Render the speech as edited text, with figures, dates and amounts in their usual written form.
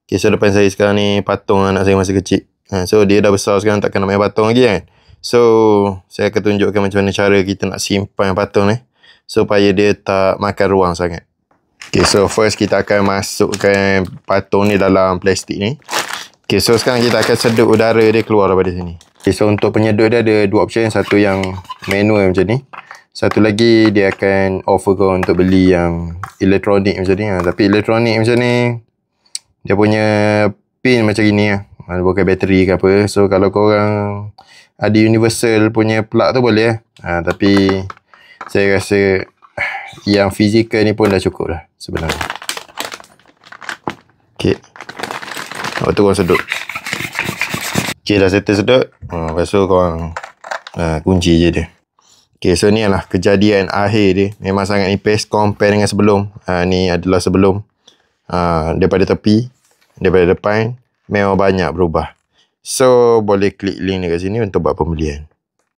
Okay, so depan saya sekarang ni patung anak saya masa kecil. So dia dah besar sekarang, takkan nak main patung lagi kan. So saya akan tunjukkan macam mana cara kita nak simpan patung ni supaya dia tak makan ruang sangat. Okay, so first kita akan masukkan patung ni dalam plastik ni. Okay, so sekarang kita akan sedut udara dia keluar daripada sini. Okay, so untuk penyedut dia ada dua option. Satu yang manual macam ni. Satu lagi dia akan offer kau untuk beli yang elektronik macam ni. Tapi elektronik macam ni, dia punya pin macam gini lah. Bukan bateri ke apa. So kalau korang ada universal punya plug tu boleh lah. Tapi saya rasa yang fizikal ni pun dah cukup dah sebenarnya. Okay. Lepas tu korang sedut. Okay, dah settle sedut. Lepas tu korang kunci je dia. Okay, so ni adalah kejadian akhir dia. Memang sangat nipis compare dengan sebelum. Ni adalah sebelum. Daripada tepi, daripada depan, memang banyak berubah. So boleh klik link dekat sini untuk buat pembelian.